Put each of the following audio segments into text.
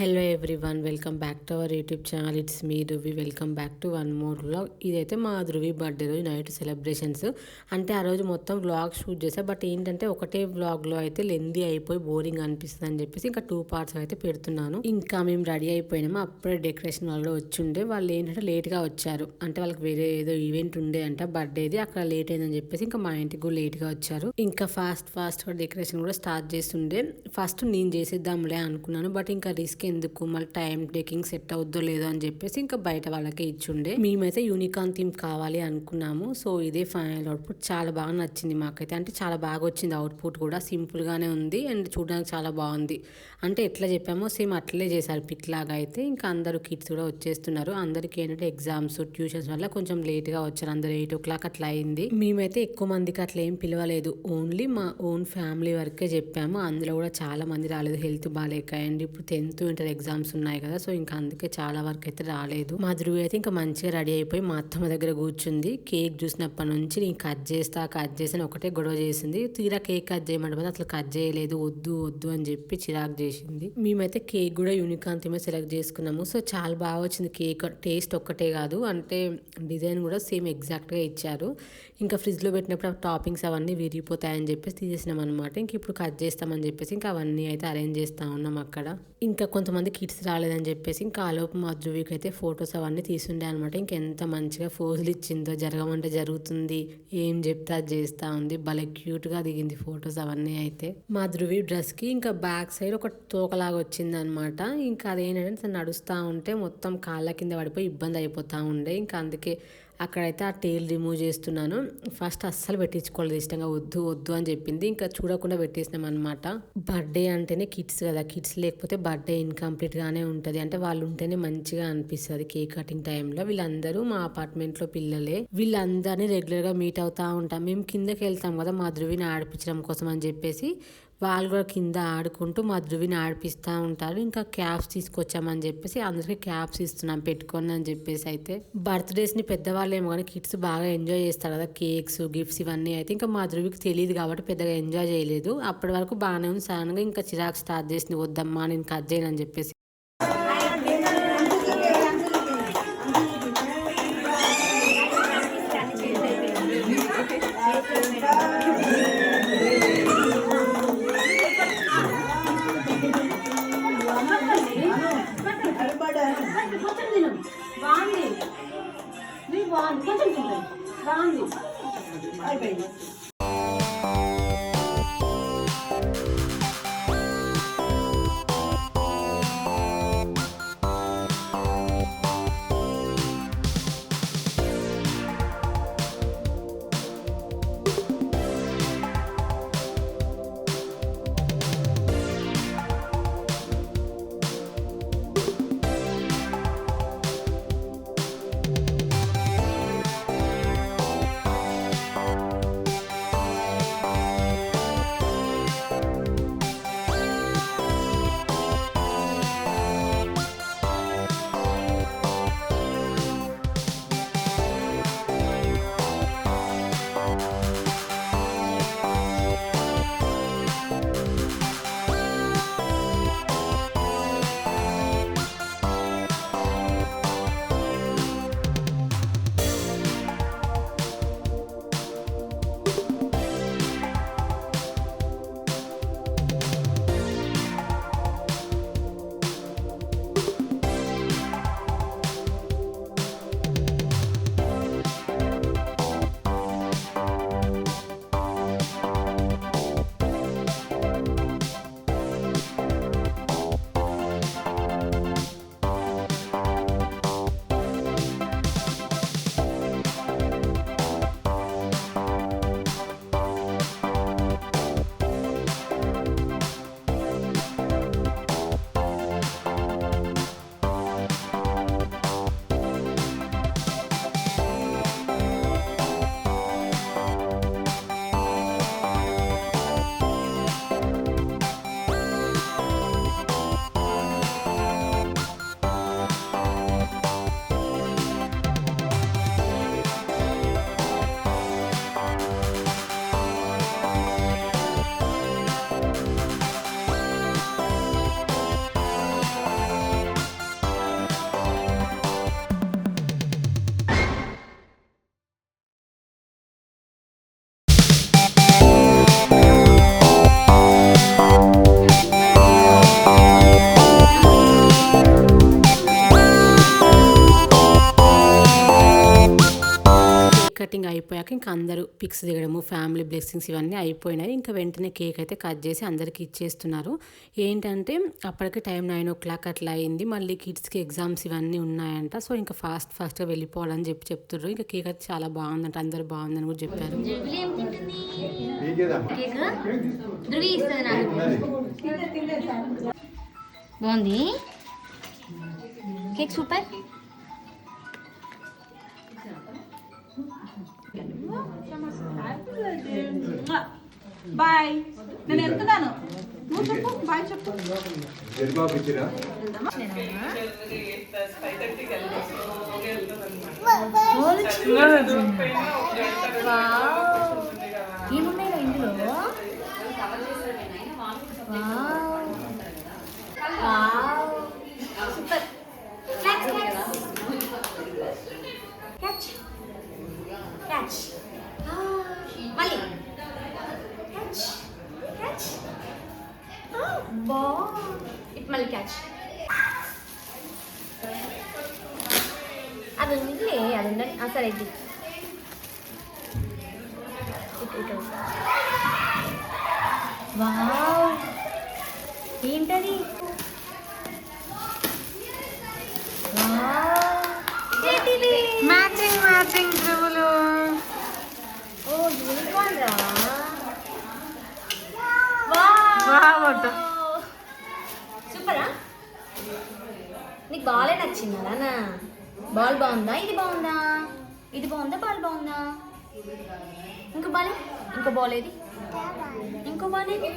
Hello everyone, welcome back to our YouTube channel. It's me Dhruvi. Welcome back to one more vlog. ఇదైతే మా Dhruvi birthday రోజు night celebrations. అంటే ఆ రోజు మొత్తం వ్లాగ్ షూట్ చేసా. బట్ ఏంటంటే ఒకటే వ్లాగ్లో అయితే లెందీ అయిపోయి బోరింగ్ అనిపిస్తుంది అని చెప్పేసి ఇంకా 2 పార్ట్స్ అయితే పెడుతున్నాను. ఇంకా మేము రెడీ అయిపోయినాము. అప్పుడే డెకరేషన్ వాళ్ళు వచ్చిండే. వాళ్ళు ఏంటంటే లేట్గా వచ్చారు. అంటే వాళ్ళకి వేరే ఏదో ఈవెంట్ ఉండే అంట, బర్త్డేది. అక్కడ లేట్ అయిందని చెప్పేసి ఇంకా మా ఇంటికి కూడా లేట్గా వచ్చారు. ఇంకా ఫాస్ట్గా డెకరేషన్ కూడా స్టార్ట్ చేస్తుండే. ఫస్ట్ నేను చేసేద్దాంలే అనుకున్నాను. బట్ ఇంకా రిస్క్ ఎందుకు, మళ్ళీ టైం టేకింగ్ సెట్ అవుద్దో లేదో అని చెప్పేసి ఇంకా బయట వాళ్ళకే ఇచ్చుండే. మేమైతే యూనికార్న్ థీమ్ కావాలి అనుకున్నాము. సో ఇదే ఫైనల్ అవుట్పుట్. చాలా బాగా నచ్చింది మాకైతే. అంటే చాలా బాగా వచ్చింది అవుట్పుట్ కూడా. సింపుల్ గానే ఉంది అండ్ చూడడానికి చాలా బాగుంది. అంటే ఎట్లా చెప్పామో సేమ్ అట్లే చేశారు పిక్ లాగా. అయితే ఇంకా అందరూ కిడ్స్ కూడా వచ్చేస్తున్నారు. అందరికి ఏంటంటే ఎగ్జామ్స్ ట్యూషన్స్ వల్ల కొంచెం లేట్ గా వచ్చారు. అందరు 8 o'clock అట్లా అయింది. మేమైతే ఎక్కువ మందికి అట్లా ఏం పిలవలేదు. ఓన్లీ మా ఓన్ ఫ్యామిలీ వరకే చెప్పాము. అందులో కూడా చాలా మంది రాలేదు, హెల్త్ బాగాలేక. అండ్ ఇప్పుడు 10th ఇంటర్ ఎగ్జామ్స్ ఉన్నాయి కదా, సో ఇంకా అందుకే చాలా వరకు అయితే రాలేదు. మా ధృవి అయితే ఇంకా మంచిగా రెడీ అయిపోయి మా అత్తమ్మ దగ్గర కూర్చుంది. కేక్ చూసినప్పటి నుంచి నేను కట్ చేసిన ఒకటే గొడవ చేసింది. తీరా కేక్ కట్ చేయమంటే అసలు కట్ చేయలేదు. వద్దు వద్దు అని చెప్పి చిరాకు చేసింది. మేమైతే కేక్ కూడా యూనికార్న్ థీమ్ సెలెక్ట్ చేసుకున్నాము. సో చాలా బాగా వచ్చింది కేక్. టేస్ట్ ఒక్కటే కాదు, అంటే డిజైన్ కూడా సేమ్ ఎగ్జాక్ట్గా ఇచ్చారు. ఇంకా ఫ్రిడ్జ్లో పెట్టినప్పుడు టాపింగ్స్ అవన్నీ విరిగిపోతాయని చెప్పేసి తీసేసినాం అనమాట. ఇంక ఇప్పుడు కట్ చేస్తామని చెప్పేసి ఇంకా అవన్నీ అయితే అరేంజ్ చేస్తా ఉన్నాం అక్కడ. ఇంకా కొంతమంది కిడ్స్ రాలేదని చెప్పేసి ఇంకా ఆలోపు మా ధృవికి అయితే ఫొటోస్ అవన్నీ తీసుండే అనమాట. ఇంకెంత మంచిగా ఫోజులు ఇచ్చిందో, జరగమంటే జరుగుతుంది, ఏం చెప్తే అది చేస్తూ ఉంది. భలే క్యూట్గా దిగింది ఫొటోస్ అవన్నీ. అయితే మా ధృవి డ్రెస్కి ఇంకా బ్యాక్ సైడ్ ఒక తోకలాగా వచ్చింది అనమాట. ఇంకా అదేంటంటే నడుస్తూ ఉంటే మొత్తం కాళ్ళ కింద పడిపోయి ఇబ్బంది అయిపోతూ ఉండే. ఇంకా అందుకే అక్కడైతే ఆ టేల్ రిమూవ్ చేస్తున్నాను. ఫస్ట్ అస్సలు పెట్టించుకోలేదు, ఇష్టంగా వద్దు వద్దు అని చెప్పింది. ఇంకా చూడకుండా పెట్టేసినాం అనమాట. బర్త్డే అంటేనే కిడ్స్ కదా, కిడ్స్ లేకపోతే బర్త్డే ఇన్కంప్లీట్గానే ఉంటుంది. అంటే వాళ్ళు ఉంటేనే మంచిగా అనిపిస్తుంది కేక్ కటింగ్ టైంలో. వీళ్ళందరూ మా అపార్ట్మెంట్లో పిల్లలే. వీళ్ళందరినీ రెగ్యులర్గా మీట్ అవుతూ ఉంటాం. మేము కిందకి వెళ్తాం కదా మా ధృవిని ఆడిపించడం కోసం అని చెప్పేసి వాళ్ళు కూడా కింద ఆడుకుంటూ మా ధృవిని ఆడిపిస్తూ ఉంటారు. ఇంకా క్యాప్స్ తీసుకొచ్చామని చెప్పేసి అందరికీ క్యాప్స్ ఇస్తున్నాం పెట్టుకోండి అని చెప్పేసి. అయితే బర్త్డేస్ని పెద్దవాళ్ళు ఏమో కానీ కిడ్స్ బాగా ఎంజాయ్ చేస్తారు కదా, కేక్స్ గిఫ్ట్స్ ఇవన్నీ. అయితే ఇంకా మా ధృవికి తెలియదు కాబట్టి పెద్దగా ఎంజాయ్ చేయలేదు. అప్పటి వరకు బాగానే ఉంది. సడన్గా ఇంకా చిరాకు స్టార్ట్ చేసింది, వద్దమ్మా నేను కట్ చేయను అని చెప్పేసి. అయిపోయింది. కటింగ్ అయిపోయాక ఇంకా అందరూ పిక్స్ దిగడము, ఫ్యామిలీ బ్లెస్సింగ్స్ ఇవన్నీ అయిపోయినాయి. ఇంకా వెంటనే కేక్ అయితే కట్ చేసి అందరికీ ఇచ్చేస్తున్నారు. ఏంటంటే అప్పటికి టైం 9:00 అట్లా అయింది. మళ్ళీ కిడ్స్కి ఎగ్జామ్స్ ఇవన్నీ ఉన్నాయంట. సో ఇంకా ఫాస్ట్గా వెళ్ళిపోవాలని చెప్తుర్రు. ఇంకా కేక్ అయితే చాలా బాగుందంట, అందరూ బాగుందని కూడా చెప్పారు. బాగుంది కేక్, సూపర్. బాయ్, నేను వెళ్తున్నాను. నువ్వు చెప్పు బాయ్ చెప్పు. ఏమున్నాయి ఇందులో? సూపర్. క్యాచ్ మళ్ళీ క్యాచ్ క్యాచ్ ఇట్ మళ్ళీ క్యాచ్. అది ఉందిలే, అది ఉందండి. సరే ఇది వావ్, ఏంటది? మ్యాచింగ్ త్రిబులు. ఓ యూనికార్న్ రా. సూపరా. నీకు బాలే నచ్చిందా నాన్న? బాల్ బాగుందా? ఇది బాగుందా? ఇది బాగుందా? బాల్ బాగుందా? ఇంకో బాల్, ఇంకో బాల్ ఏది? ఇంకో బాల్ ఏది?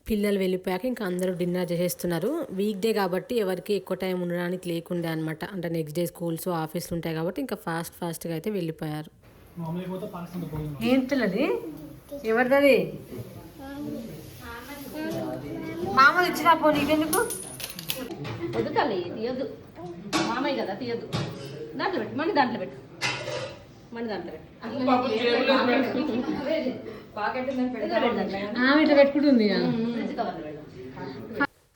పిల్లలు వెళ్ళిపోయాక ఇంకా అందరూ డిన్నర్ చేసేస్తున్నారు. వీక్ డే కాబట్టి ఎవరికి ఎక్కువ టైం ఉండడానికి లేకుండే అనమాట. అంటే నెక్స్ట్ డే స్కూల్స్ ఆఫీసులు ఉంటాయి కాబట్టి ఇంకా ఫాస్ట్గా అయితే వెళ్ళిపోయారు. ఏం పిల్లది? ఎవరిది? మామూలు ఇచ్చినా పో, నీకెందుకు? వద్దు తల్లి, తీయద్దు. మామయ్య కదా, తీయద్దు. దాంట్లో పెట్టు, మళ్ళీ దాంట్లో పెట్టు, మళ్ళీ దాంట్లో పెట్టు. ఇట్లా పెట్టుకుంటుంది.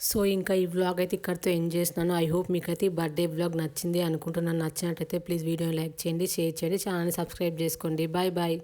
సో ఇంకా ఈ వ్లాగ్ అయితే ఇక్కడితో ఎండ్ చేస్తున్నాను. ఐ హోప్ మీకైతే ఈ బర్త్డే వ్లాగ్ నచ్చింది అనుకుంటున్నాను. నచ్చినట్టయితే ప్లీజ్ వీడియోని లైక్ చేయండి, షేర్ చేయండి, ఛానల్ని సబ్స్క్రైబ్ చేసుకోండి. Bye bye.